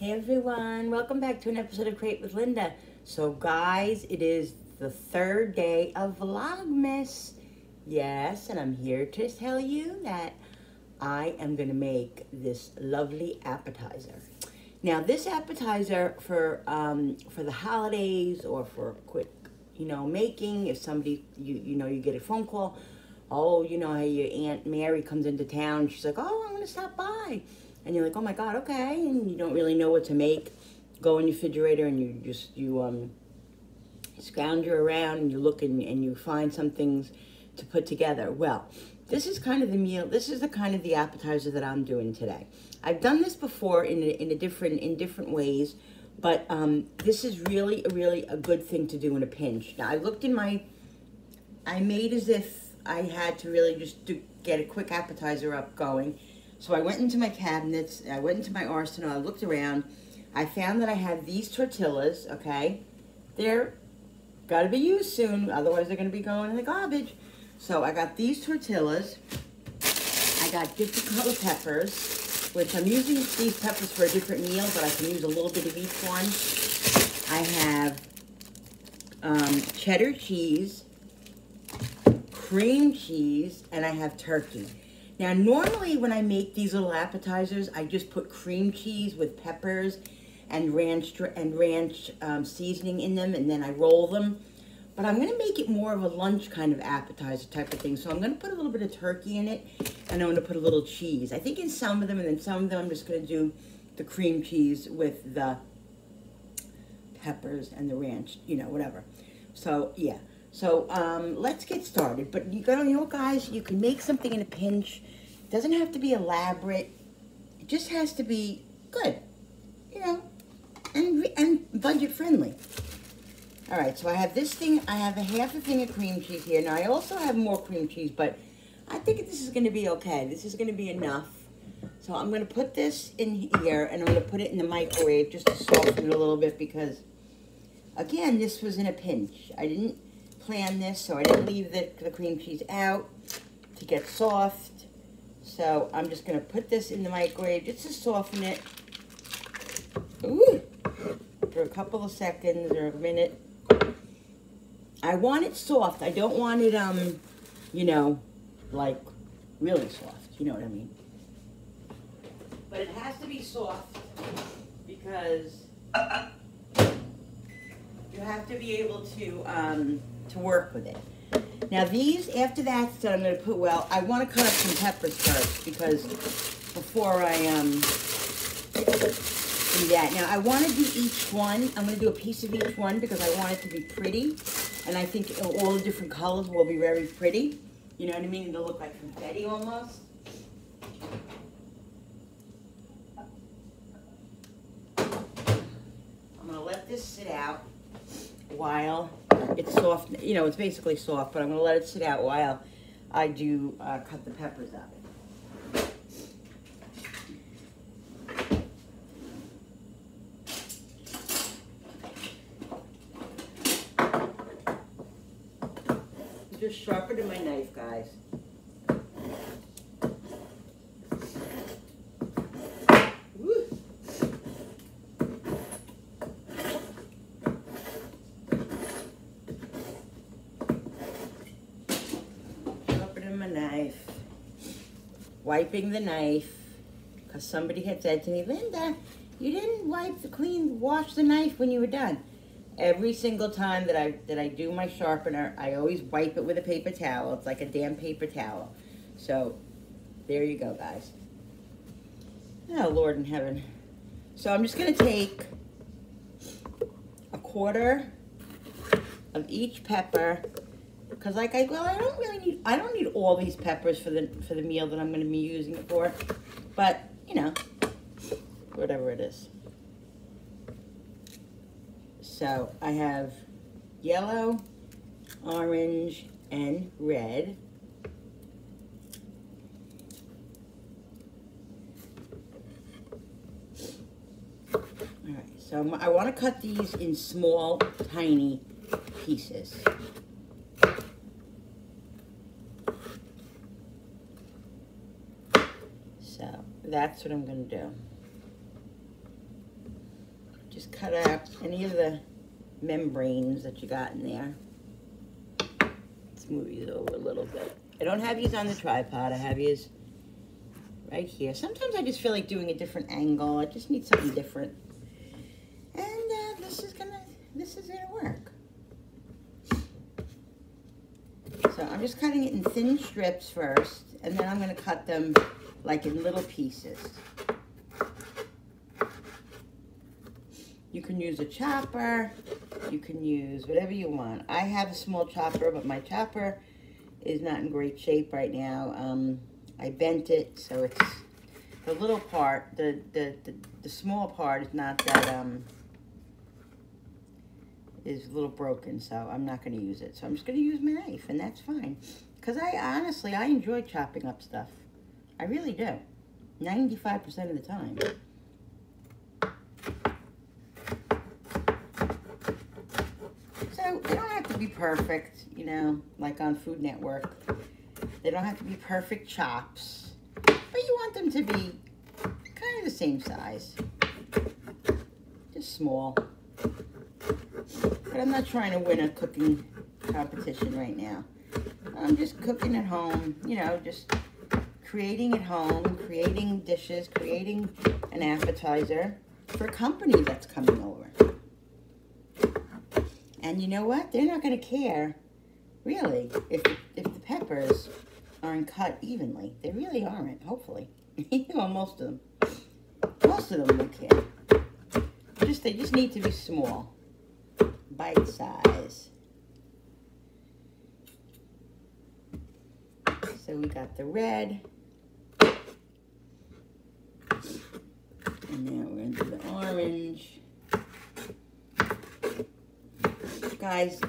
Hey everyone, welcome back to an episode of Create with Linda. So guys, it is the third day of Vlogmas. Yes, and I'm here to tell you that I am going to make this lovely appetizer. Now this appetizer for the holidays or for quick, making, if somebody, you get a phone call, oh, how your Aunt Mary comes into town, she's like, oh, I'm going to stop by. And you're like, oh my God, okay. And you don't really know what to make. Go in your refrigerator and you scrounger around and you look and you find some things to put together. Well, this is kind of the meal. This is the kind of the appetizer that I'm doing today. I've done this before in different ways, but this is really a good thing to do in a pinch. Now I made as if I had to really just get a quick appetizer up going. So I went into my cabinets, I went into my arsenal, I looked around. I found that I had these tortillas, okay? They're gotta be used soon, otherwise they're gonna be going in the garbage. So I got these tortillas. I got different color peppers, which I'm using these peppers for a different meal, but I can use a little bit of each one. I have cheddar cheese, cream cheese, and I have turkey. Now, normally when I make these little appetizers, I just put cream cheese with peppers and ranch seasoning in them, and then I roll them. But I'm gonna make it more of a lunch kind of appetizer type of thing. So I'm gonna put a little bit of turkey in it, and I'm gonna put a little cheese. I think in some of them, and then some of them I'm just gonna do the cream cheese with the peppers and the ranch, whatever. So, yeah. So, let's get started. But guys, you can make something in a pinch. It doesn't have to be elaborate. It just has to be good, and budget friendly. All right, so I have this thing. I have a half a thing of cream cheese here. Now, I also have more cream cheese, but I think this is going to be okay. This is going to be enough. So I'm going to put this in here, and I'm going to put it in the microwave just to soften it a little bit because, again, this was in a pinch. I didn't plan this, so I didn't leave the cream cheese out to get soft. So I'm just going to put this in the microwave just to soften it. Ooh, for a couple of seconds or a minute. I want it soft. I don't want it, like really soft. You know what I mean? But it has to be soft because you have to be able to work with it. Now these, after that's done, I'm going to put, I want to cut up some peppers first because before I do that. Now I want to do each one. I'm going to do a piece of each one because I want it to be pretty. And I think all the different colors will be very pretty. You know what I mean? It'll look like confetti almost. I'm going to let this sit out while it's soft. It's basically soft, but I'm going to let it sit out while I do cut the peppers up. Just sharper than my knife, guys. Woo. Sharper than my knife. Wiping the knife, because somebody had said to me, Linda, you didn't wash the knife when you were done. Every single time that I do my sharpener, I always wipe it with a paper towel. It's like a damn paper towel. So, there you go, guys. Oh, Lord in heaven. So I'm just going to take a quarter of each pepper, because I don't need all these peppers for the meal that I'm going to be using it for, but whatever it is. So I have yellow, orange, and red. All right, so I want to cut these in small, tiny pieces. So that's what I'm going to do. just cut out any of the membranes that you got in there. Let's move these over a little bit. I don't have these on the tripod. I have these right here. Sometimes I just feel like doing a different angle. I just need something different. And this is gonna work. So I'm just cutting it in thin strips first, and then I'm gonna cut them like in little pieces. You can use a chopper, you can use whatever you want. I have a small chopper, but my chopper is not in great shape right now. I bent it, so it's the little part, the small part is not that, is a little broken, so I'm not gonna use it. So I'm just gonna use my knife, and that's fine. Because honestly, I enjoy chopping up stuff. I really do, 95% of the time. So they don't have to be perfect, you know, like on Food Network. They don't have to be perfect chops, but you want them to be kind of the same size, just small. But I'm not trying to win a cooking competition right now. I'm just cooking at home, you know, just creating at home, creating dishes, creating an appetizer for a company that's coming over. And you know what? They're not going to care, really, if the peppers aren't cut evenly. They really aren't, hopefully. Well, most of them. Most of them won't care. They just need to be small. Bite size. So we got the red. And now we're going to do the orange. Guys,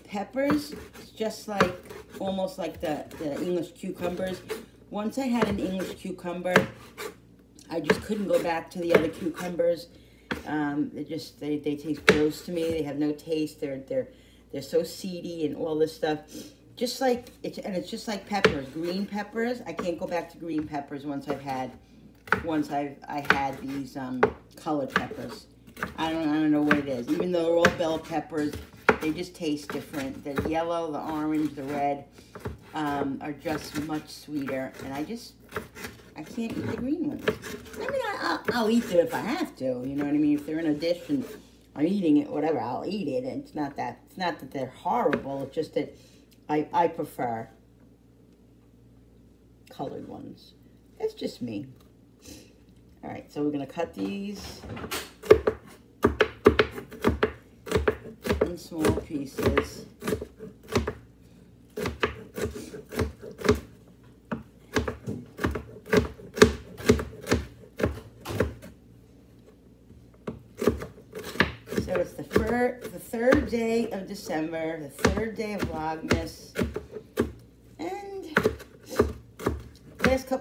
peppers, it's just like, almost like the English cucumbers. Once I had an English cucumber, I just couldn't go back to the other cucumbers. They taste gross to me. They have no taste. They're so seedy and all this stuff. Just like it's just like peppers, green peppers. I can't go back to green peppers once I had these colored peppers. I don't know what it is. Even though they're all bell peppers, they just taste different. The yellow, the orange, the red are just much sweeter, and I can't eat the green ones. I mean, I'll eat them if I have to. You know what I mean? If they're in a dish and I'm eating it, whatever, I'll eat it. And it's not that they're horrible. It's just that I prefer colored ones. That's just me. All right, so we're gonna cut these in small pieces. So it's the third day of December, the third day of Vlogmas, and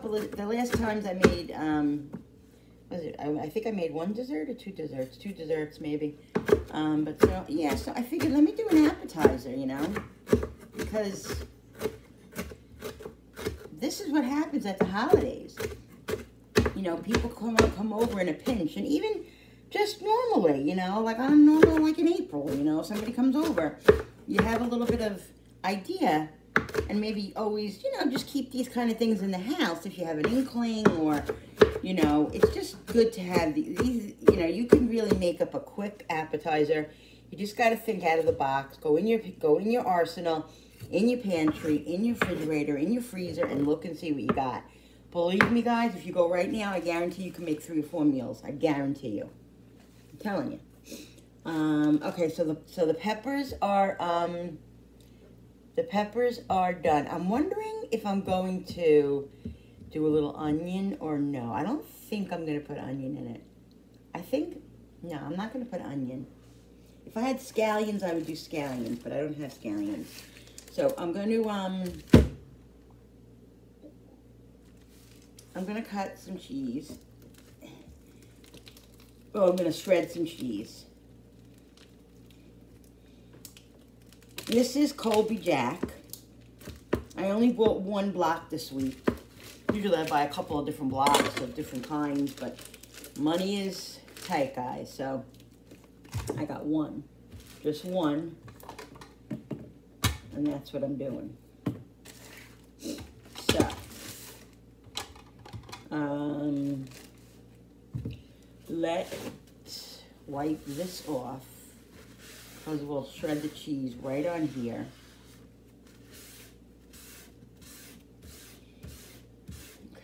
the last times I made, I think I made one dessert or two desserts maybe, but so yeah, so I figured let me do an appetizer, you know, because this is what happens at the holidays. You know, people come over in a pinch, and even just normally, you know, like on normal, like in April, you know, somebody comes over, you have a little bit of idea, and maybe always, you know, just keep these kind of things in the house if you have an inkling, or, you know, it's just good to have these, you know, you can really make up a quick appetizer. You just got to think out of the box, go in your arsenal, in your pantry, in your refrigerator, in your freezer, and look and see what you got. Believe me, guys, if you go right now, I guarantee you can make 3 or 4 meals. I guarantee you. I'm telling you. Okay, so the peppers are done. I'm wondering if I'm going to do a little onion or no. I don't think I'm going to put onion in it. No, I'm not going to put onion. If I had scallions, I would do scallions, but I don't have scallions. So I'm going to cut some cheese. Oh, I'm going to shred some cheese. This is Colby Jack. I only bought 1 block this week. Usually I buy a couple of different blocks of different kinds, but money is tight, guys. So I got one, just one, and that's what I'm doing. So, let's wipe this off, because we'll shred the cheese right on here.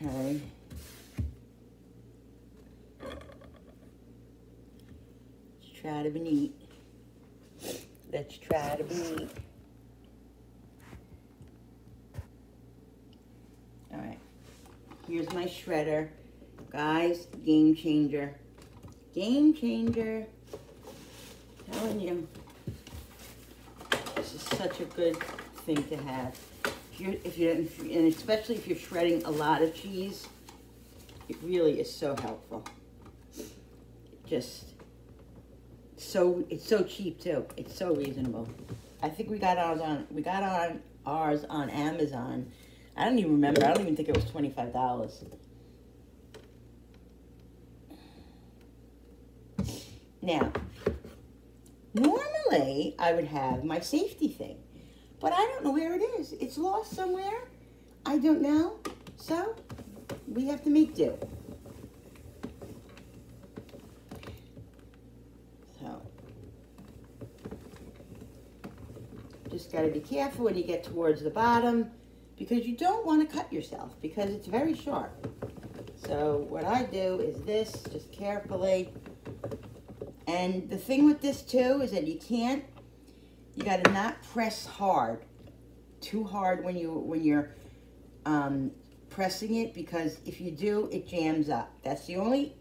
Okay. Let's try to be neat. Let's try to be neat. All right. Here's my shredder. Guys, game changer. Game changer. Telling you. This is such a good thing to have. And especially if you're shredding a lot of cheese, it really is so helpful. Just so, it's so cheap too. It's so reasonable. I think we got ours on Amazon. I don't even remember. I don't even think it was $25. Now, normally I would have my safety thing, but I don't know where it is. It's lost somewhere. I don't know. So, we have to make do. So, just got to be careful when you get towards the bottom, because you don't want to cut yourself, because it's very sharp. So, what I do is this, just carefully. And the thing with this too is that you got to not press hard, too hard when you're pressing it, because if you do, it jams up. That's the only,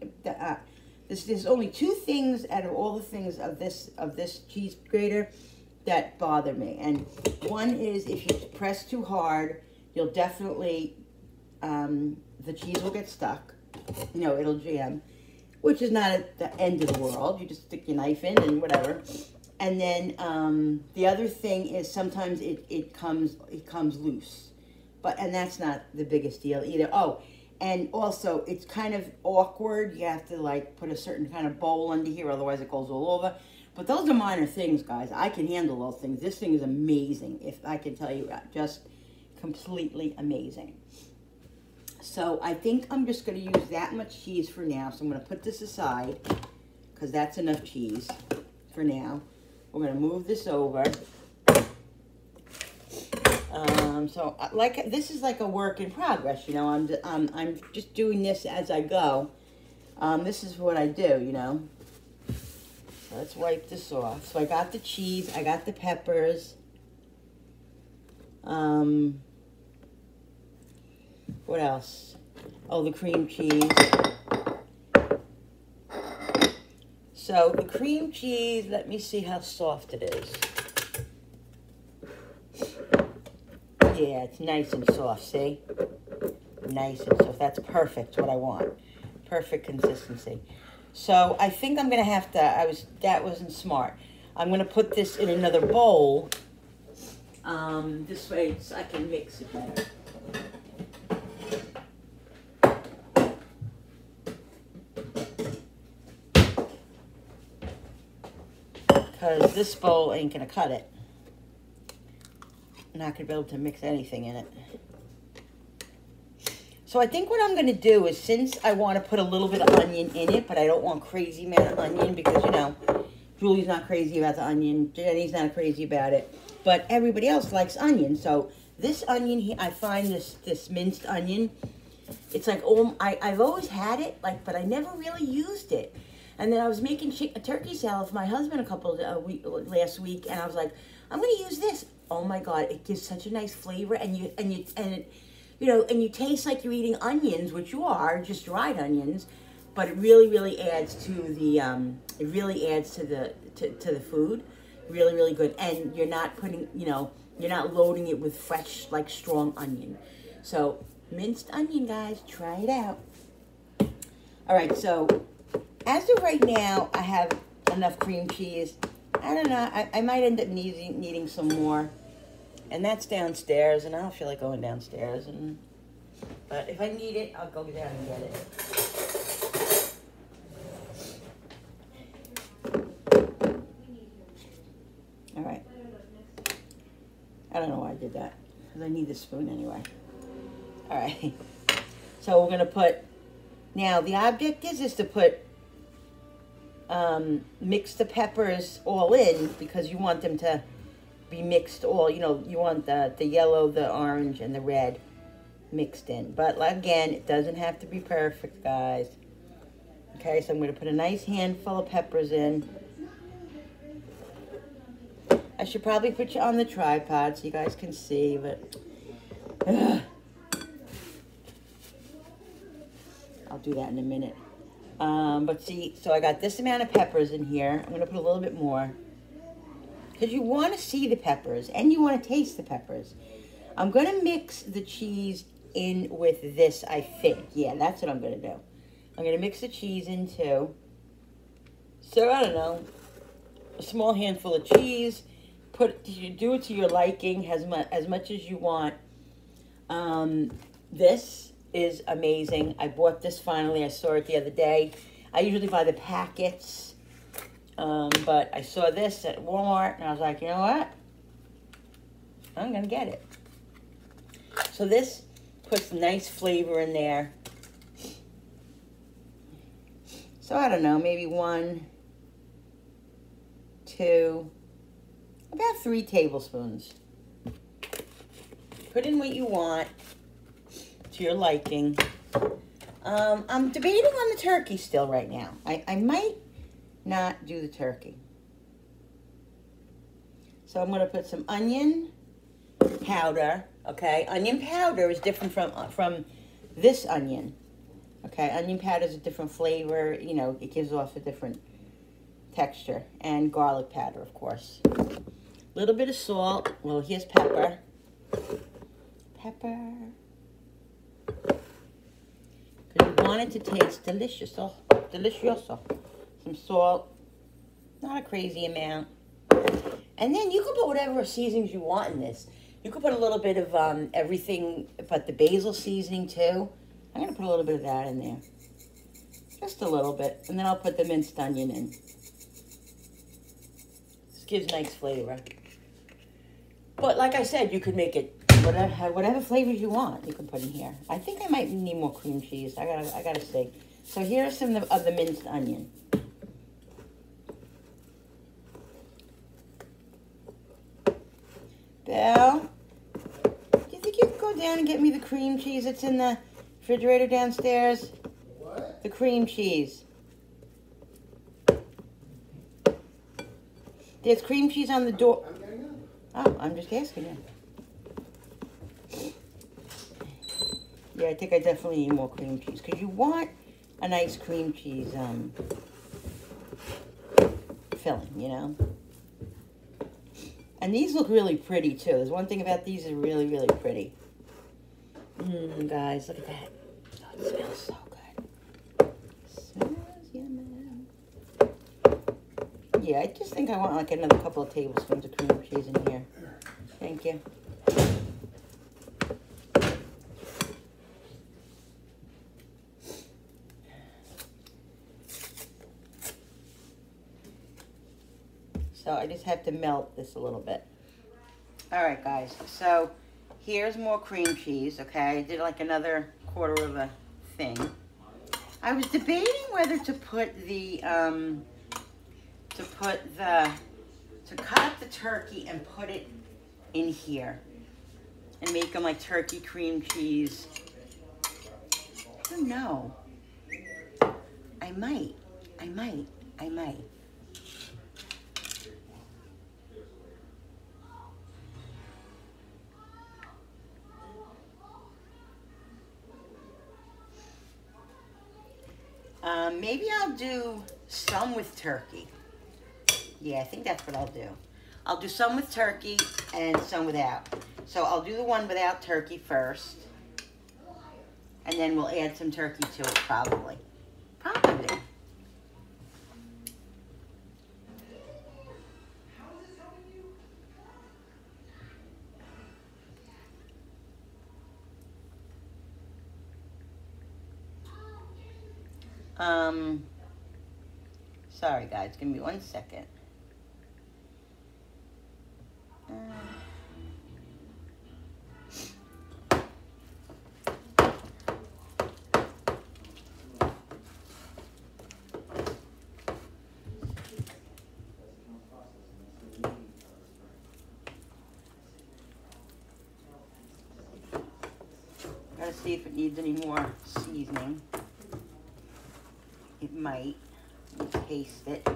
there's only two things out of all the things of this cheese grater that bother me. And one is if you press too hard, you'll definitely, the cheese will get stuck. You know, it'll jam, which is not at the end of the world. You just stick your knife in and whatever. And then the other thing is sometimes it comes loose, and that's not the biggest deal either. Oh, and also it's kind of awkward. You have to like put a certain kind of bowl under here, otherwise it goes all over. But those are minor things, guys. I can handle those things. This thing is amazing, if I can tell you that. Just completely amazing. So I think I'm just going to use that much cheese for now. So I'm going to put this aside, because that's enough cheese for now. We're going to move this over. So like, this is like a work in progress, you know. I'm just doing this as I go. This is what I do, you know. So let's wipe this off. So I got the cheese, I got the peppers. What else? Oh, the cream cheese. So the cream cheese, let me see how soft it is. Yeah, it's nice and soft, see? Nice and soft. That's perfect, what I want. Perfect consistency. So I think I'm going to have to, that wasn't smart. I'm going to put this in another bowl. This way I can mix it better. Because this bowl ain't going to cut it. I'm not going to be able to mix anything in it. So I think what I'm going to do is, since I want to put a little bit of onion in it, but I don't want crazy amount of onion, because, you know, Julie's not crazy about the onion. Jenny's not crazy about it. But everybody else likes onion. So this onion here, I find this minced onion, it's like, I've always had it, like, but I never really used it. And then I was making a turkey salad for my husband last week, and I was like, I'm going to use this. Oh my God, it gives such a nice flavor, and you taste like you're eating onions, which you are, just dried onions, but it really adds to the to the food. Really, really good. And you're not putting, you're not loading it with fresh, like, strong onion. So minced onion, guys, try it out. All right, so as of right now, I have enough cream cheese. I don't know, I might end up needing some more. And that's downstairs, and I don't feel like going downstairs. But if I need it, I'll go down and get it. did that. Because I need the spoon anyway. All right. So we're going to put, now the object is to put, mix the peppers all in because you want them to be mixed all, you know, you want the yellow, the orange, and the red mixed in. But again, it doesn't have to be perfect, guys. Okay, so I'm going to put a nice handful of peppers in. I should probably put you on the tripod so you guys can see, but I'll do that in a minute. But see, so I got this amount of peppers in here. I'm going to put a little bit more. Because you want to see the peppers and you want to taste the peppers. I'm going to mix the cheese in with this, I think. Yeah, that's what I'm going to do. I'm going to mix the cheese in too. So, I don't know, a small handful of cheese. Do it to your liking as much as you want. This is amazing. I bought this finally. I saw it the other day. I usually buy the packets. But I saw this at Walmart, and I was like, you know what? I'm going to get it. So this puts nice flavor in there. So I don't know, maybe 1, 2, about 3 tablespoons. Put in what you want to your liking. I'm debating on the turkey still right now. I might not do the turkey. So I'm going to put some onion powder, okay? Onion powder is different from this onion, okay? Onion powder is a different flavor, you know, it gives off a different texture. And garlic powder, of course. A little bit of salt. Well, here's pepper. Pepper. Because you want it to taste delicious. Oh, delicioso. Some salt, not a crazy amount. And then you can put whatever seasonings you want in this. You could put a little bit of everything, but the basil seasoning too. I'm going to put a little bit of that in there. Just a little bit. And then I'll put the minced onion in. This gives nice flavor. But like I said, you could make it whatever flavors you want. You can put in here. I think I might need more cream cheese. I gotta see. So here's some of the minced onion. Belle, do you think you could go down and get me the cream cheese that's in the refrigerator downstairs? What? The cream cheese. There's cream cheese on the door. Oh, I'm just asking you. Yeah, I think I definitely need more cream cheese because you want a nice cream cheese filling, you know. And these look really pretty too. There's one thing about these is really, really pretty. Guys, look at that. Oh, it smells so good. Smells yummy. Yeah, I just think I want like another couple of tablespoons of cream cheese in here. Thank you. So I just have to melt this a little bit. All right, guys. So here's more cream cheese, okay? I did like another quarter of a thing. I was debating whether to put to cut up the turkey and put it in here and make them like turkey cream cheese. I don't know. I might. Maybe I'll do some with turkey. Yeah, I think that's what I'll do. I'll do some with turkey and some without. So I'll do the one without turkey first. And then we'll add some turkey to it probably. Probably. Sorry guys, give me 1 second. see if it needs any more seasoning. It might. Let me taste it.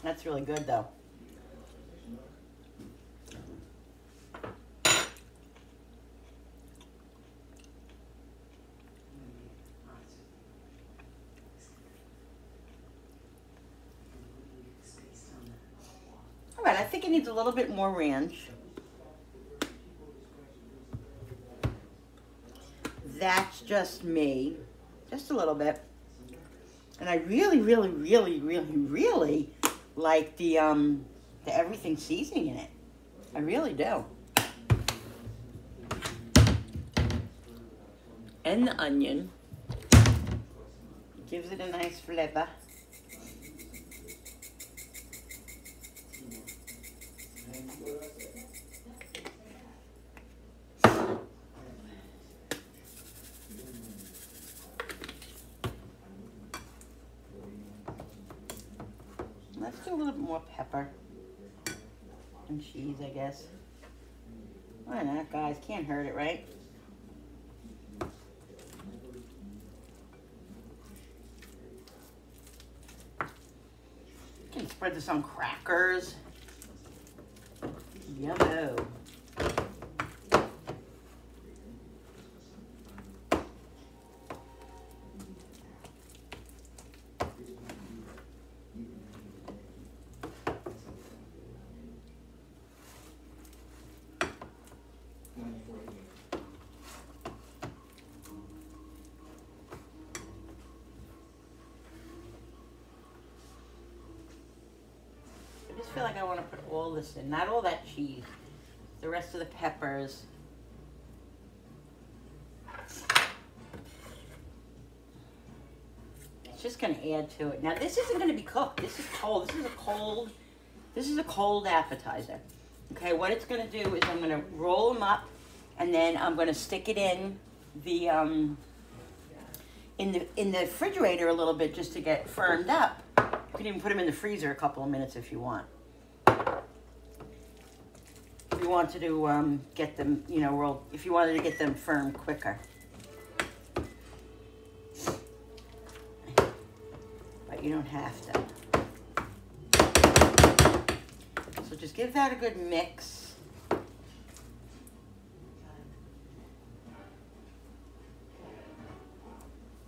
That's really good though. All right, I think it needs a little bit more ranch. That's just me, just a little bit. And I really, really, really, really, really like the everything seasoning in it. I really do. And the onion gives it a nice flavor. Let's do a little bit more pepper and cheese, I guess. Why not, guys? Can't hurt it, right? You can spread this on crackers. Yummo. I just feel like I want to put all this in, not all that cheese, the rest of the peppers. It's just going to add to it. Now this isn't going to be cooked. This is cold. This is a cold appetizer. Okay, what it's going to do is I'm going to roll them up, and then I'm going to stick it in the refrigerator a little bit just to get firmed up. You can even put them in the freezer a couple of minutes if you want. If you want to get them, you know, rolled, if you wanted to get them firm quicker. But you don't have to. So just give that a good mix.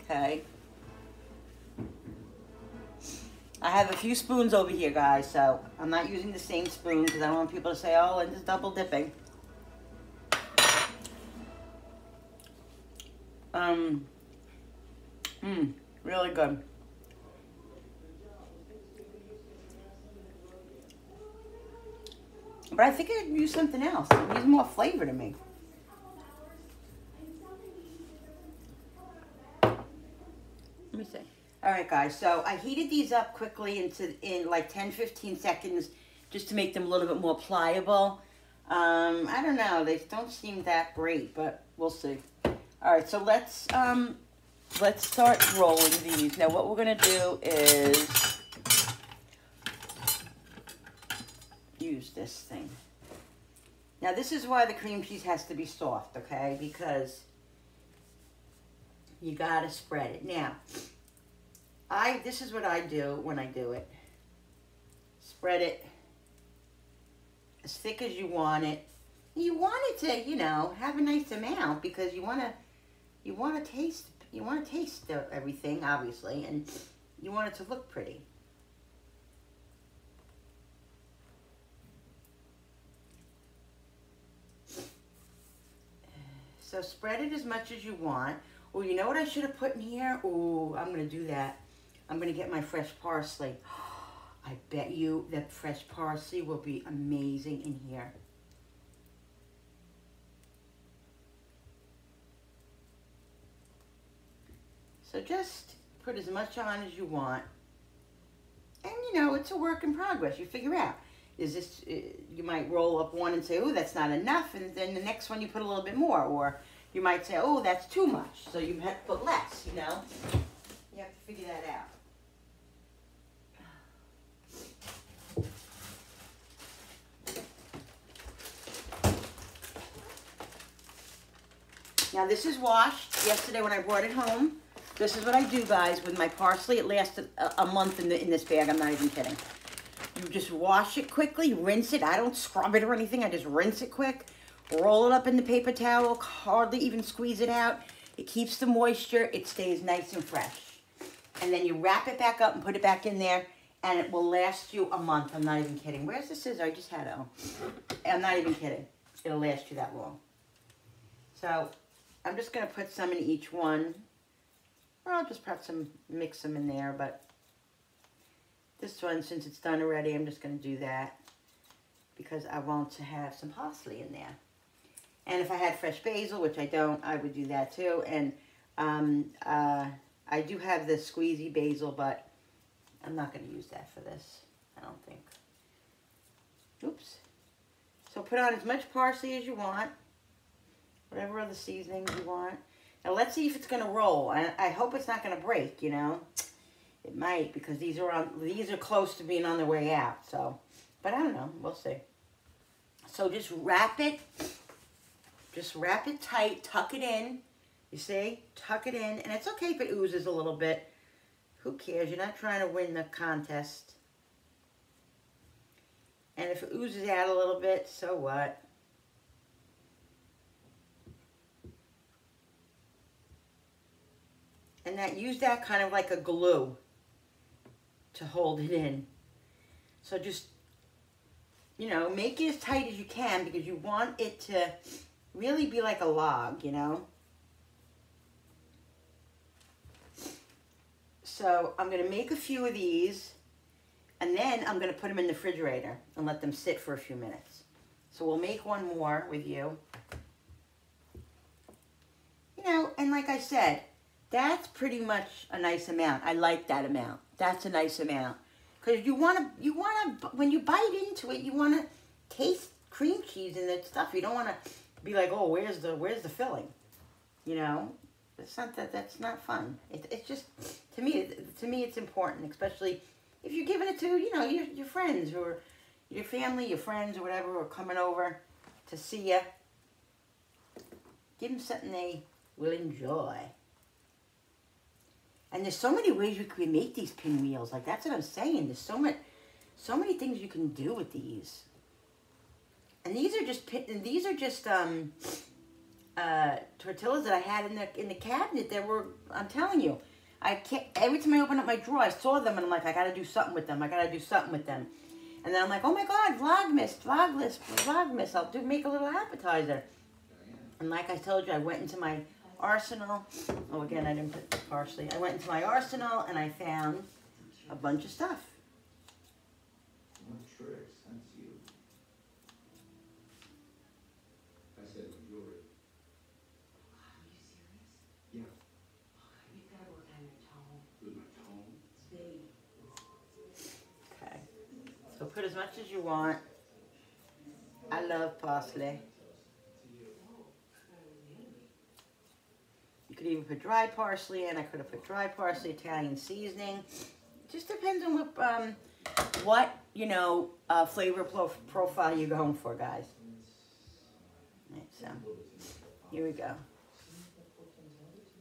Okay. I have a few spoons over here, guys, so I'm not using the same spoon because I don't want people to say, oh, Linda's double dipping. Really good. But I think I could use something else. It needs more flavor to me. Let me see. All right, guys, so I heated these up quickly in like 10-15 seconds just to make them a little bit more pliable. I don't know, they don't seem that great, but we'll see. All right, so let's start rolling these. Now what we're gonna do is use this thing. Now this is why the cream cheese has to be soft, okay? Because you gotta spread it. Now, this is what I do when I do it. Spread it as thick as you want it. You want it to, you know, have a nice amount because you want to taste everything, obviously, and you want it to look pretty. So spread it as much as you want. Oh, you know what I should have put in here? Oh, I'm going to do that. I'm going to get my fresh parsley. I bet you that fresh parsley will be amazing in here. So just put as much on as you want. And, you know, it's a work in progress. You figure out. Is this, you might roll up one and say, oh, that's not enough. And then the next one you put a little bit more. Or you might say, oh, that's too much. So you have to put less, you know. You have to figure that out. Now this is washed yesterday when I brought it home. This is what I do, guys, with my parsley. It lasted a month in this bag. I'm not even kidding. You just wash it quickly, rinse it. I don't scrub it or anything. I just rinse it quick. Roll it up in the paper towel. Hardly even squeeze it out. It keeps the moisture. It stays nice and fresh. And then you wrap it back up and put it back in there, and it will last you a month. I'm not even kidding. Where's the scissor? I just had it. Oh. I'm not even kidding. It'll last you that long. So I'm just going to put some in each one. Or I'll just mix them in there, but this one, since it's done already, I'm just going to do that because I want to have some parsley in there. And if I had fresh basil, which I don't, I would do that too. And I do have the squeezy basil, but I'm not going to use that for this, I don't think. Oops. So put on as much parsley as you want, whatever other seasonings you want. Now let's see if it's going to roll. I hope it's not going to break, you know. It might, because these are close to being on their way out. So, but I don't know. We'll see. So just wrap it tight. Tuck it in. You see? Tuck it in. And it's okay if it oozes a little bit. Who cares? You're not trying to win the contest. And if it oozes out a little bit, so what? And use that kind of like a glue to hold it in. So just, you know, make it as tight as you can because you want it to really be like a log, you know. So I'm going to make a few of these, and then I'm going to put them in the refrigerator and let them sit for a few minutes. So we'll make one more with you. You know, and like I said, that's pretty much a nice amount. I like that amount. That's a nice amount. Because you want to, when you bite into it, you want to taste cream cheese and that stuff. You don't want to be like, oh, where's the filling? You know, it's not that's not fun. It's just, to me, it's important, especially if you're giving it to, you know, your friends or your family, your friends or whatever, or coming over to see you. Give them something they will enjoy. And there's so many ways you can make these pinwheels. Like, that's what I'm saying. There's so many things you can do with these. And these are just tortillas that I had in the cabinet that were, I'm telling you, every time I open up my drawer, I saw them and I'm like, I gotta do something with them. And then I'm like, oh my God, Vlogmas. I'll make a little appetizer. And like I told you, I went into my arsenal. Oh, again, I didn't put the parsley. I went into my arsenal and I found a bunch of stuff. What tricks? That's you. I said jewelry. Are you serious? Yeah. You've got to work on your tone. With my tone. It's big. Okay. So put as much as you want. I love parsley. You could even put dry parsley in. I could have put dry parsley, Italian seasoning. It just depends on what you know, flavor profile you're going for, guys. Right, so here we go.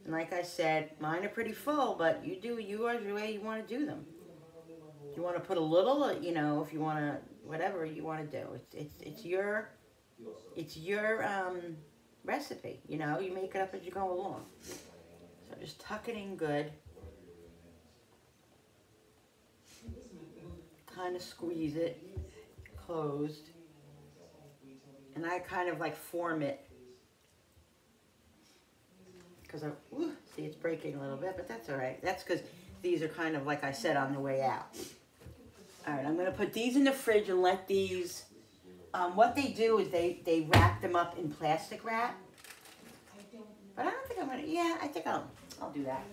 And like I said, mine are pretty full, but you do yours the way you want to do them. If you want to put a little, you know, if you want to, whatever you want to do. It's your recipe, you know, you make it up as you go along. So just tuck it in good. Kind of squeeze it closed. And I kind of like form it. Because see, it's breaking a little bit, but that's all right. That's because these are kind of, like I said, on the way out. All right, I'm going to put these in the fridge and let these... what they do is they wrap them up in plastic wrap. But I don't think I'm going to... Yeah, I think I'll do that.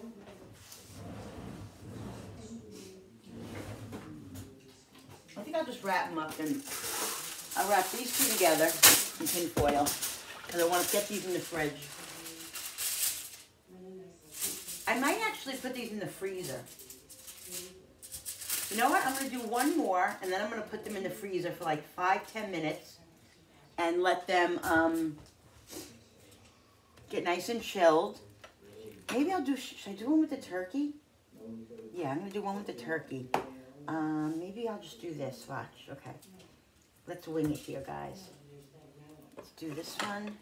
I think I'll just wrap them up and... I'll wrap these two together in tin foil. Because I want to get these in the fridge. actually put these in the freezer. You know what? I'm going to do one more, and then I'm going to put them in the freezer for like 5-10 minutes and let them get nice and chilled. Maybe I'll do, should I do one with the turkey? Yeah, I'm going to do one with the turkey. Maybe I'll just do this. Watch. Okay. Let's wing it here, guys. Let's do this one.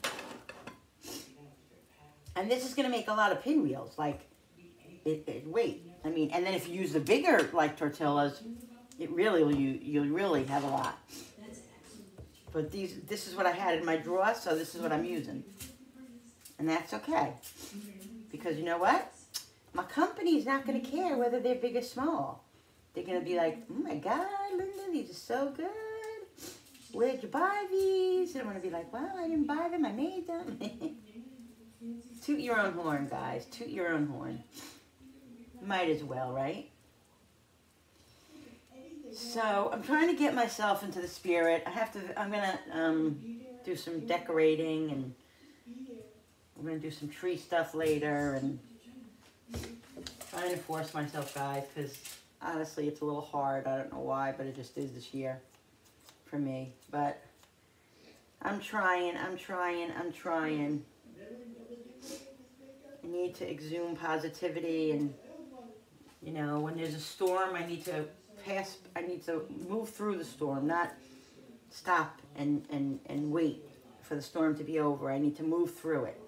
And this is going to make a lot of pinwheels. Like, wait. I mean, and then if you use the bigger, like, tortillas, it really will, you'll really have a lot. But this is what I had in my drawer, so this is what I'm using. And that's okay. Because you know what? My company is not going to care whether they're big or small. They're going to be like, oh my God, Linda, these are so good. Where'd you buy these? And I'm going to be like, well, I didn't buy them, I made them. Toot your own horn, guys. Toot your own horn. Might as well, right? So I'm trying to get myself into the spirit. I'm going to do some decorating, and I'm going to do some tree stuff later, and trying to force myself, guys, because honestly, it's a little hard. I don't know why, but it just is this year for me. But I'm trying. I need to exude positivity, and you know, when there's a storm, I need to move through the storm, not stop and wait for the storm to be over. I need to move through it.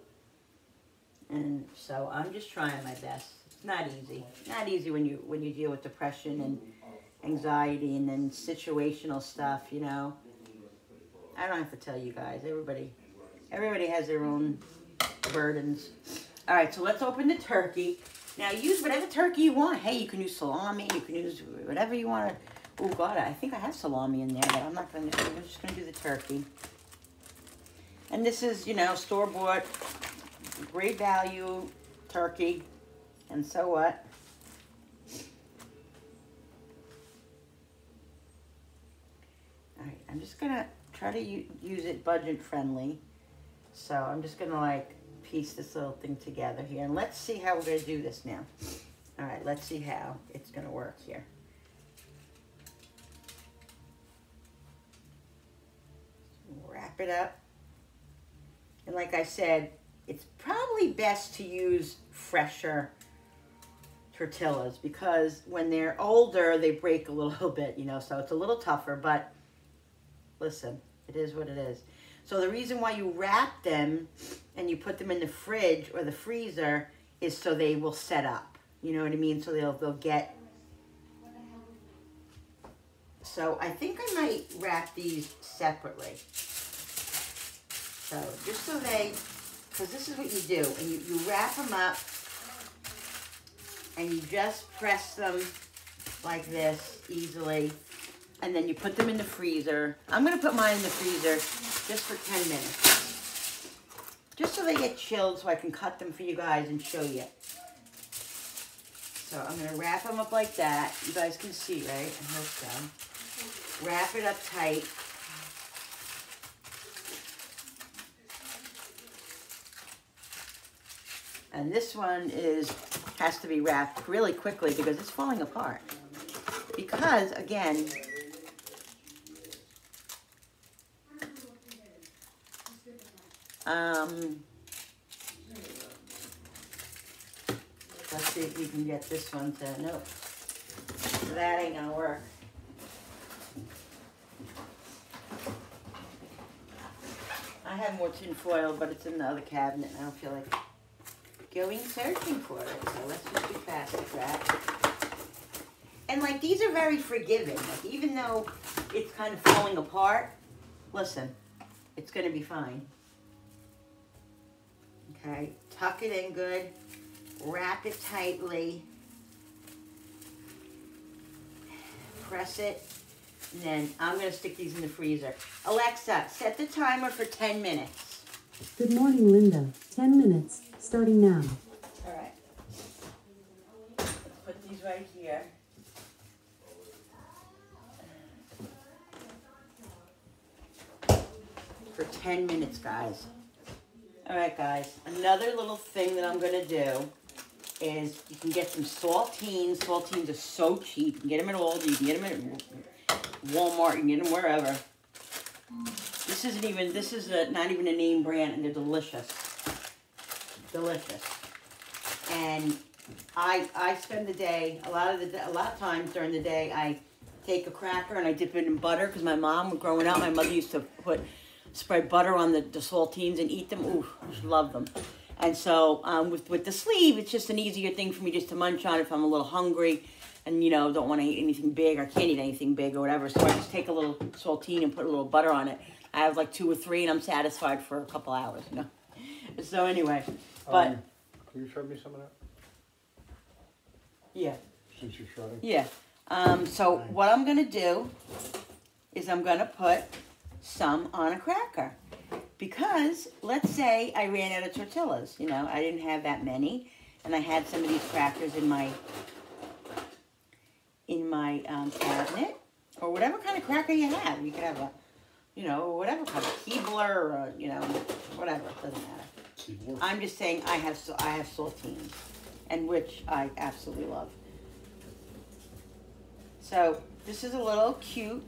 And so I'm just trying my best. It's not easy. Not easy when you deal with depression and anxiety and then situational stuff, you know. I don't have to tell you guys. Everybody has their own burdens. All right, so let's open the turkey. Now use whatever turkey you want. Hey, you can use salami. You can use whatever you want to. Oh God, I think I have salami in there, but I'm just gonna do the turkey. And this is, you know, store-bought, great value turkey. And so what? All right, I'm just gonna try to use it budget friendly. So I'm just gonna like piece this little thing together here, and let's see how we're gonna do this now. All right, let's see how it's gonna work here. Wrap it up, and like I said, it's probably best to use fresher tortillas because when they're older, they break a little bit, you know, so it's a little tougher, but listen, it is what it is. So the reason why you wrap them and you put them in the fridge or the freezer is so they will set up. You know what I mean? So they'll get... So I think I might wrap these separately. So just so because this is what you do. And you wrap them up and you just press them like this easily. And then you put them in the freezer. I'm going to put mine in the freezer just for 10 minutes. Just so they get chilled so I can cut them for you guys and show you. So I'm going to wrap them up like that. You guys can see, right? I hope so. Wrap it up tight. And this one has to be wrapped really quickly because it's falling apart. Because, again... let's see if we can get this one to, nope, that ain't gonna work. I have more tin foil, but it's in the other cabinet, and I don't feel like going searching for it, so let's just do fast track. And like, these are very forgiving, like even though it's kind of falling apart, listen, it's gonna be fine. Okay, tuck it in good, wrap it tightly, press it, and then I'm going to stick these in the freezer. Alexa, set the timer for 10 minutes. Good morning, Linda. 10 minutes, starting now. All right. Let's put these right here. For 10 minutes, guys. All right, guys, another little thing that I'm going to do is you can get some saltines. Saltines are so cheap. You can get them at Aldi. You can get them at Walmart. You can get them wherever. This is not even a name brand, and they're delicious. Delicious. And I spend the day, a lot of times during the day, I take a cracker and I dip it in butter, because my mom, growing up, my mother used to spread butter on the saltines and eat them. Ooh, I love them. And so with the sleeve, it's just an easier thing for me just to munch on if I'm a little hungry and, you know, don't want to eat anything big or can't eat anything big or whatever. So I just take a little saltine and put a little butter on it. I have like 2 or 3 and I'm satisfied for a couple hours, you know. So anyway, but... can you shred me some of that? Yeah. Since you're shredding? Yeah. So what I'm going to do is I'm going to put some on a cracker. Because, let's say I ran out of tortillas, you know, I didn't have that many, and I had some of these crackers in my cabinet, or whatever kind of cracker you have. You could have a, you know, whatever kind of Keebler, or, you know, whatever, it doesn't matter. Keebler. I'm just saying I have saltines, and which I absolutely love. So, this is a little cute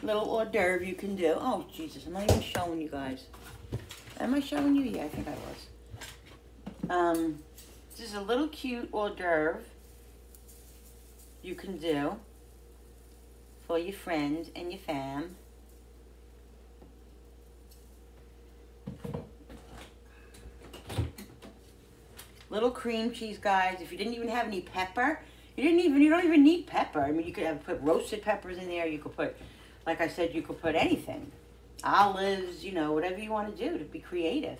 little hors d'oeuvre you can do. Oh, Jesus, I'm not even showing you guys. Am I showing you? Yeah, I think I was. This is a little cute hors d'oeuvre you can do for your friends and your fam. Little cream cheese, guys. If you didn't even have any pepper, you don't even need pepper. I mean, you could put roasted peppers in there. You could put, like I said, you could put anything. Olives, you know, whatever you want to do to be creative.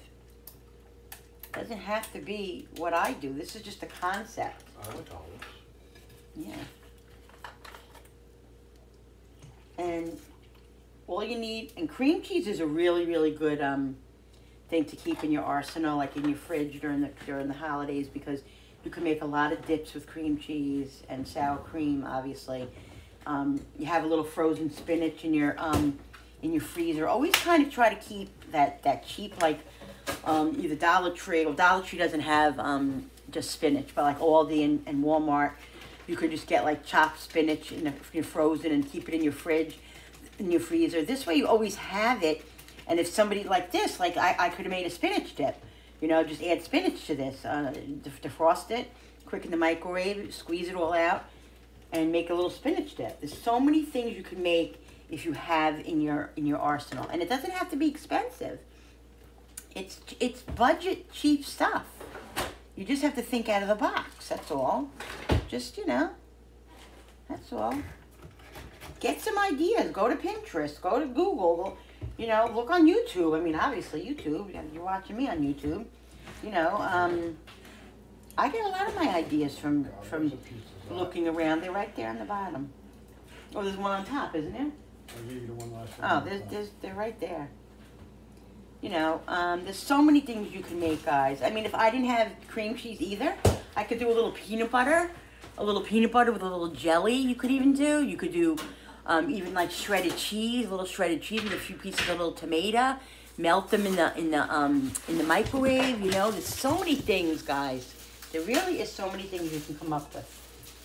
Doesn't have to be what I do. This is just a concept. I like olives. Yeah. And all you need, and cream cheese is a really, really good thing to keep in your arsenal, like in your fridge during the holidays, because you can make a lot of dips with cream cheese and sour cream, obviously. You have a little frozen spinach in your freezer. Always kind of try to keep that cheap, like either Dollar Tree, or Dollar Tree doesn't have just spinach, but like Aldi and Walmart, you could just get like chopped spinach in frozen and keep it in your fridge, in your freezer. This way you always have it. And if somebody like this, like I could have made a spinach dip, you know, just add spinach to this, defrost it, quick in the microwave, squeeze it all out, and make a little spinach dip. There's so many things you can make if you have in your arsenal, and it doesn't have to be expensive. It's budget cheap stuff. You just have to think out of the box. That's all. Just, you know, that's all. Get some ideas. Go to Pinterest. Go to Google. You know, look on YouTube. I mean, obviously YouTube. You're watching me on YouTube. You know, I get a lot of my ideas from looking around. They're right there on the bottom. Oh, there's one on top, isn't there? I gave you the one last time. Oh, they're right there. You know, there's so many things you can make, guys. I mean, if I didn't have cream cheese either, I could do a little peanut butter. A little peanut butter with a little jelly you could even do. You could do even like shredded cheese, a little shredded cheese with a few pieces of little tomato. Melt them in the microwave. You know, there's so many things, guys. There really is so many things you can come up with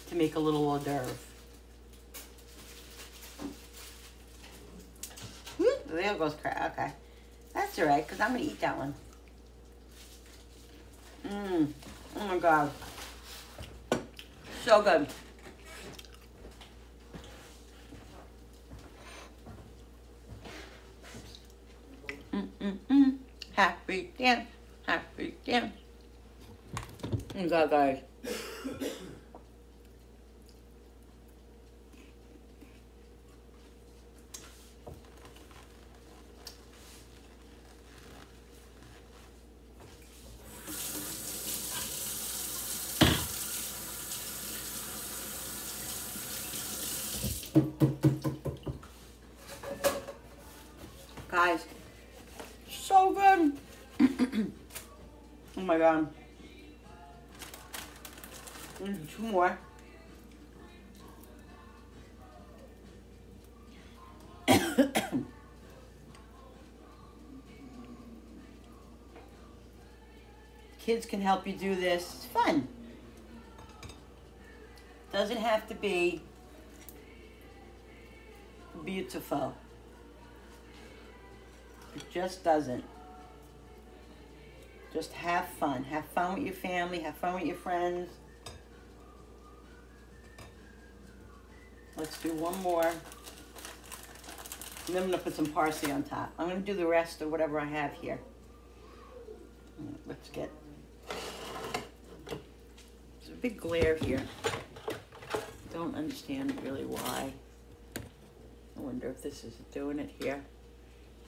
to make a little hors d'oeuvre. There goes crap. Okay, that's all right, because I'm gonna eat that one. Oh my God, so good. Happy dance, happy dance. Oh my God, guys. Guys, so good. Oh my God. Two more. Kids can help you do this. It's fun. Doesn't have to be beautiful. It just doesn't. Just have fun. Have fun with your family. Have fun with your friends. Let's do one more. And then I'm going to put some parsley on top. I'm going to do the rest of whatever I have here. Let's get... There's a big glare here. Don't understand really why. I wonder if this is doing it here.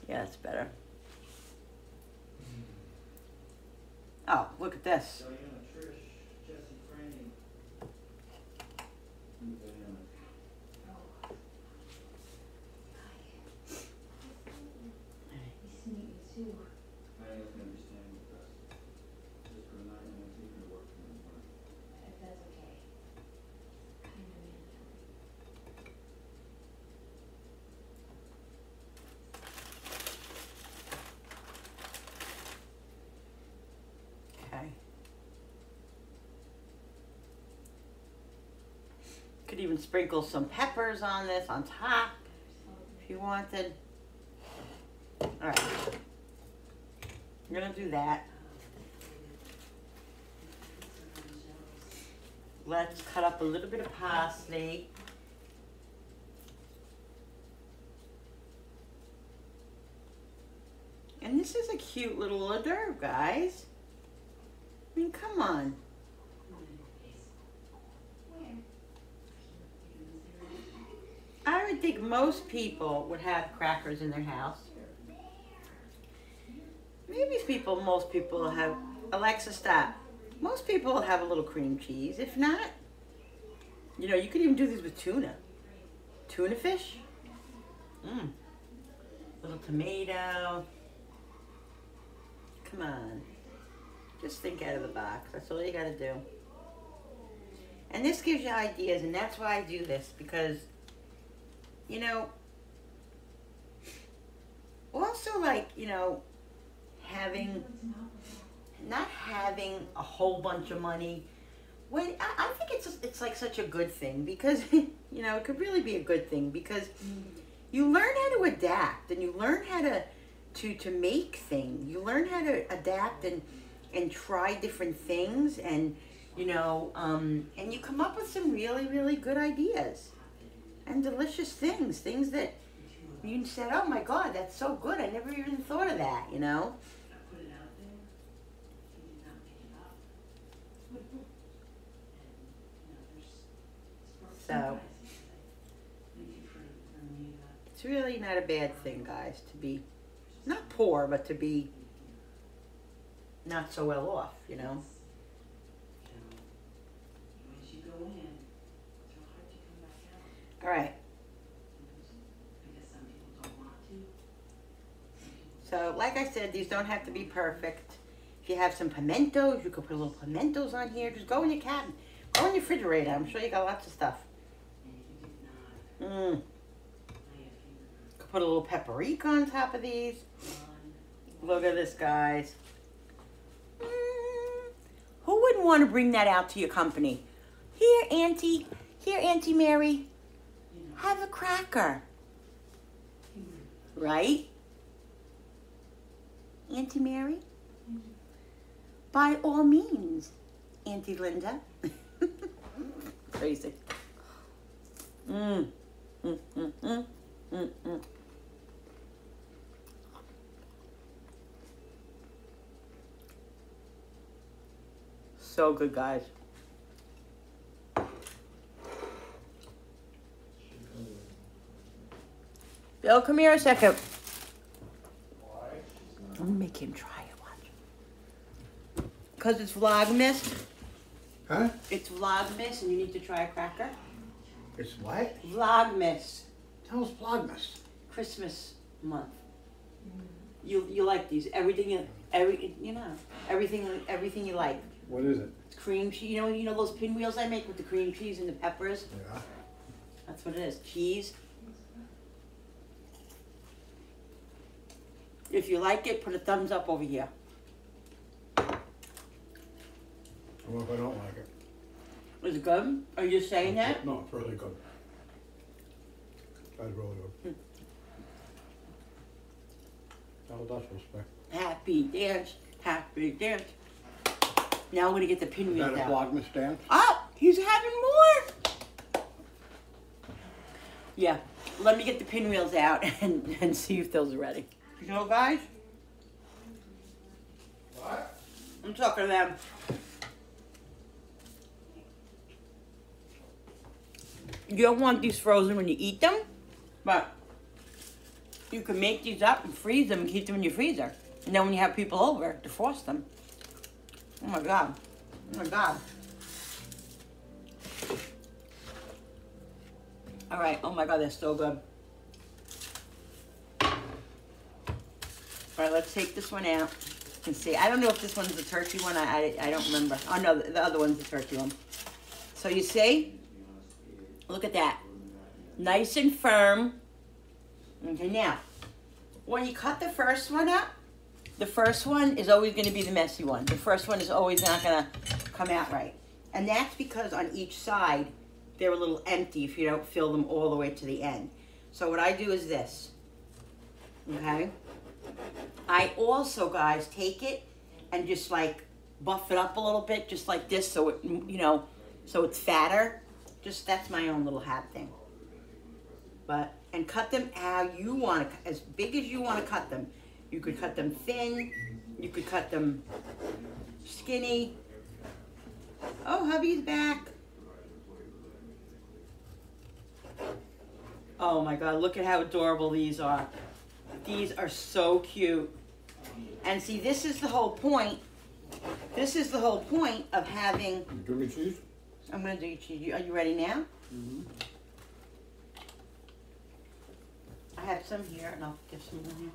Yeah, it's better. Oh, look at this. Diana, Trish, Jesse, Franny. And Diana. Nice to meet you too. Diana's gonna be staying with us. Just for the night and then taking her work in the morning. If that's okay. Kind of mandatory. Okay. Could even sprinkle some peppers on this on top if you wanted. All right. I'm gonna do that. Let's cut up a little bit of parsley. And this is a cute little hors d'oeuvre, guys. I mean, come on. I would think most people would have crackers in their house. Maybe most people have, Alexa, stop. Most people have a little cream cheese. If not, you know, you could even do these with tuna. Tuna fish. Little tomato. Come on. Just think out of the box. That's all you gotta do. And this gives you ideas, and that's why I do this, because, you know, also, like, you know, not having a whole bunch of money, when I think it's like such a good thing, because, you know, it could really be a good thing, because you learn how to adapt, and you learn how to make things. You learn how to adapt and try different things, and, you know, and you come up with some really, really good ideas and delicious things that you said, oh my God, that's so good. I never even thought of that, you know? So, it's really not a bad thing, guys, to be not poor, but to be not so well off, you know? All right. So, like I said, these don't have to be perfect. If you have some pimentos, you could put a little pimentos on here. Just go in your cabinet. Go in your refrigerator. I'm sure you got lots of stuff. Could put a little paprika on top of these. Look at this, guys. Who wouldn't want to bring that out to your company? Here, Auntie. Here, Auntie Mary. Have a cracker. Right? Auntie Mary? By all means, Auntie Linda. Crazy. So good, guys. Bill, come here a second. I'm gonna make him try it, watch. Because it's Vlogmas. Huh? It's Vlogmas, and you need to try a cracker. It's what? Vlogmas. Tell us Vlogmas. Christmas month. You like these? Everything you know, everything you like. What is it? Cream cheese. You know those pinwheels I make with the cream cheese and the peppers. Yeah. That's what it is. Cheese. If you like it, put a thumbs up over here. What if I don't like it? It's it good? Are you saying that? No, it's really good. That's really good. Oh, that's supposed to be. Happy dance, happy dance. Now I'm gonna get the Is pinwheels that a out. Vlogmas dance? Oh, he's having more. Yeah, let me get the pinwheels out and see if those are ready. You know, guys? What? I'm talking to them. You don't want these frozen when you eat them, but you can make these up and freeze them and keep them in your freezer. And then when you have people over, defrost them. Oh my God. Oh my God. All right. Oh my God, they're so good. All right, let's take this one out. You can see. I don't know if this one's the turkey one. I don't remember. Oh no, the other one's the turkey one. So you see? Look at that. Nice and firm. Okay, now, when you cut the first one up, the first one is always going to be the messy one. The first one is always not going to come out right. And that's because on each side, they're a little empty if you don't fill them all the way to the end. So what I do is this. Okay? I also, guys, take it and just like buff it up a little bit, just like this, so it, you know, so it's fatter. Just, that's my own little hat thing. But, and cut them how you want to, as big as you want to cut them. You could cut them thin, you could cut them skinny. Oh, hubby's back. Oh my God, look at how adorable these are. These are so cute. And see, this is the whole point. This is the whole point of having... You doing me cheese? I'm going to do your cheese. Are you ready now? Mm-hmm. I have some here, and I'll give some more here.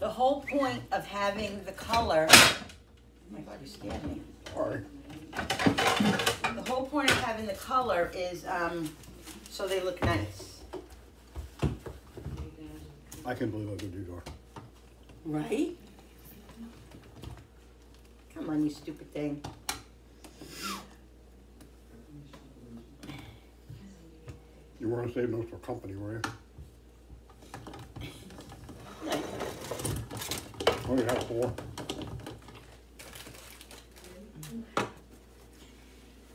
The whole point of having the color... Oh my God, you scared me. Sorry. The whole point of having the color is so they look nice. I can't believe how good these are. Right? Come on, you stupid thing. You weren't saving those for company, were you? No. Oh, you have 4.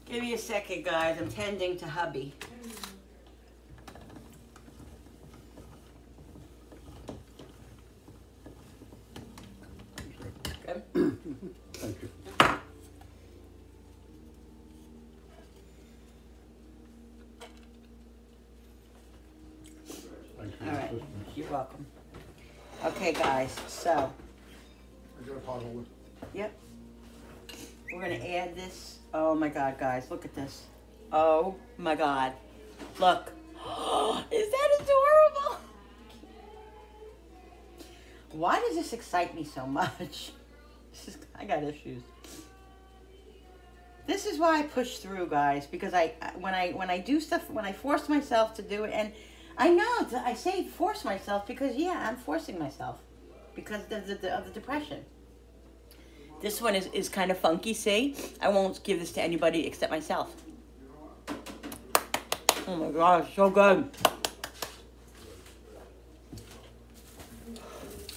Give me a second, guys. I'm tending to hubby. Good? Thank you. Thanks for All your right. assistance. You're welcome. Okay, guys. So, I got a puzzle with. yep. We're going to add this. Oh, my God, guys. Look at this. Oh, my God. Look. Is that adorable? Why does this excite me so much? I got issues. This is why I push through, guys, because when I do stuff, when I force myself to do it, and I know I say force myself because yeah, I'm forcing myself because of the depression. This one is kind of funky. See, I won't give this to anybody except myself. Oh my gosh, so good.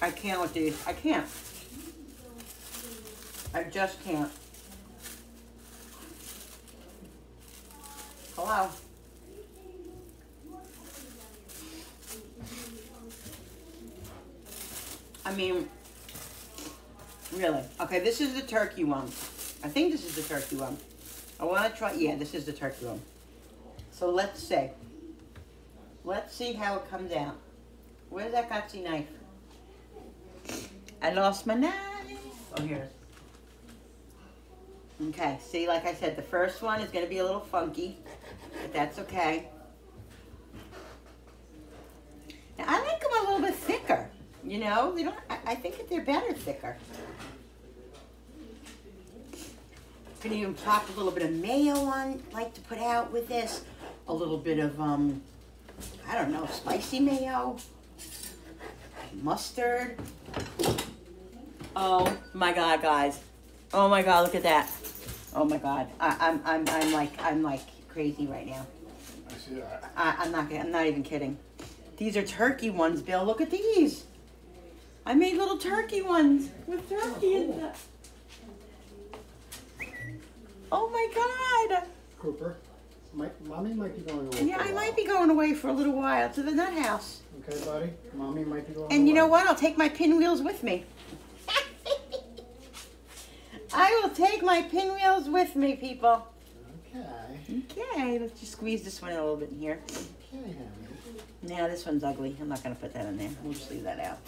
I can't with these. I can't. I just can't. Hello. I mean, really. Okay, this is the turkey one. I think this is the turkey one. I want to try, yeah, this is the turkey one. So let's see. Let's see how it comes out. Where's that gutsy knife? I lost my knife. Oh, here it is. Okay, see, like I said, the first one is going to be a little funky, but that's okay. Now, I like them a little bit thicker, you know? They don't. I think that they're better thicker. You can even plop a little bit of mayo on, like to put out with this. A little bit of, I don't know, spicy mayo, mustard. Oh my God, guys. Oh my God, look at that. Oh my God, I'm like crazy right now. I see that. I'm not even kidding. These are turkey ones, Bill. Look at these. I made little turkey ones with turkey in them. Oh my God. Cooper, Mommy might be going away. Yeah, I might be going away for a little while to the nut house. Okay, buddy? Mommy might be going And you know what? I'll take my pinwheels with me. I will take my pinwheels with me, people. Okay. Okay, let's just squeeze this one a little bit in here. Okay, honey. Nah, this one's ugly. I'm not going to put that in there. We'll just leave that out.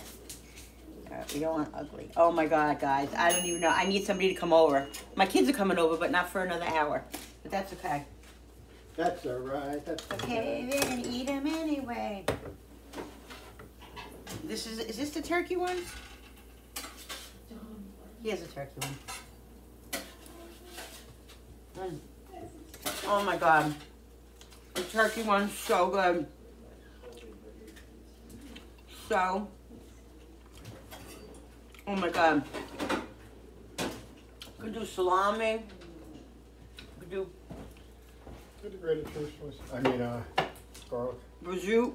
All right, we don't want ugly. Oh my God, guys. I don't even know. I need somebody to come over. My kids are coming over, but not for another hour. But that's okay. That's all right. That's Okay, then eat them anyway. Is this the turkey one? Here's a turkey one. Oh my God. The turkey one's so good. So, oh my God. Could do salami. Could do Good to grated cheese, please. I mean, garlic. prosciutto.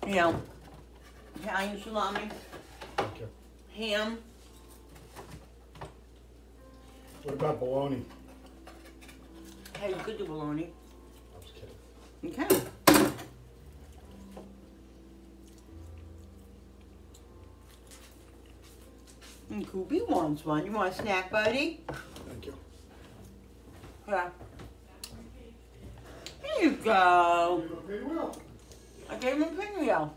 You know, Italian salami, Thank you. ham. What about bologna? Hey, you could do bologna. I was kidding. Okay. And Koopy wants one. You want a snack, buddy? Thank you. Yeah. There you go. Okay, well. I gave him a pinwheel.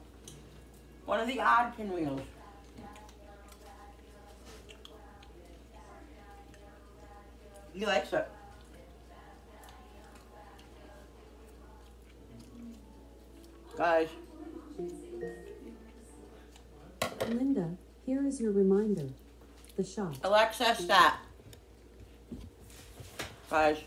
One of the odd pinwheels. He likes it. Guys. Linda, here is your reminder. The shop. Alexa, stop. Guys.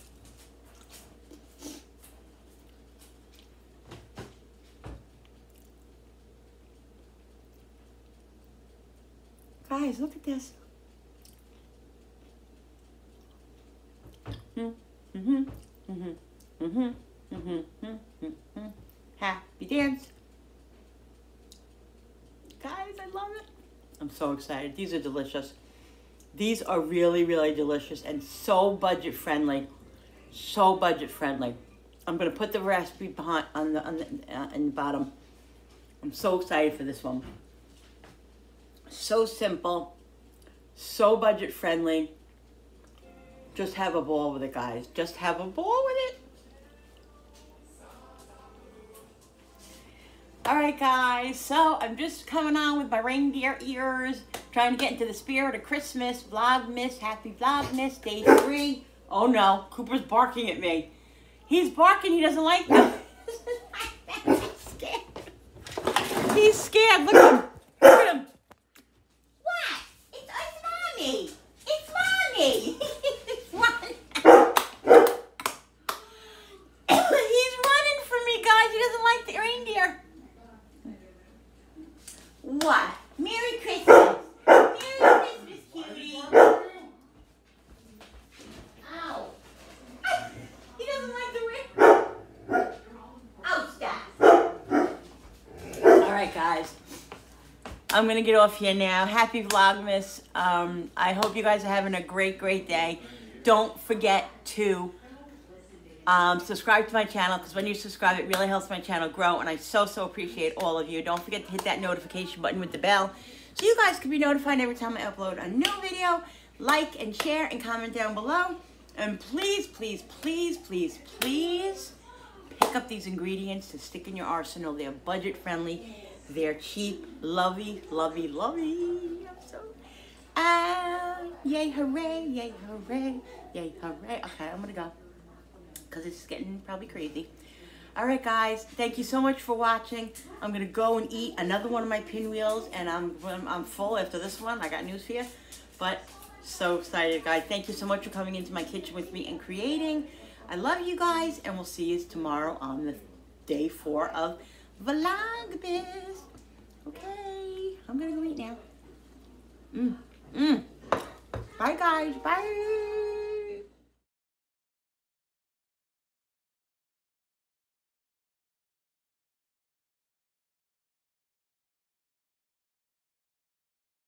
Guys, look at this. Happy dance. Guys, I love it. I'm so excited. These are delicious. These are really, really delicious and so budget friendly. So budget friendly. I'm gonna put the recipe behind in the bottom. I'm so excited for this one. So simple, so budget friendly. Just have a ball with it, guys. Just have a ball with it. All right, guys, so I'm just coming on with my reindeer ears, trying to get into the spirit of Christmas. Vlogmas, happy Vlogmas, day 3. Oh no, Cooper's barking at me. He's barking, he doesn't like them. He's scared. He's scared, look at him. Look at him. What? It's mommy. It's mommy. It's mommy. He's running from me, guys. He doesn't like the reindeer. What? Merry Christmas. Merry Christmas, cutie. Ow. He doesn't like the reindeer. Oh, stop. All right, guys. I'm going to get off here now. Happy Vlogmas. I hope you guys are having a great, great day. Don't forget to subscribe to my channel, because when you subscribe, it really helps my channel grow, and I so appreciate all of you. Don't forget to hit that notification button with the bell so you guys can be notified every time I upload a new video. Like and share and comment down below. And please, please, please, please, please pick up these ingredients to stick in your arsenal. They're budget friendly. They're cheap. Lovey, lovey, lovey. Yay, hooray, yay, hooray, yay, hooray. Okay, I'm gonna go, because it's getting probably crazy. All right, guys, thank you so much for watching. I'm gonna go and eat another one of my pinwheels, and I'm full after this one. I got news for you, but so excited, guys. Thank you so much for coming into my kitchen with me and creating. I love you guys, and we'll see you tomorrow on the day 4 of Vlogmas. Okay, I'm gonna go eat now. Bye, guys. guys. Bye.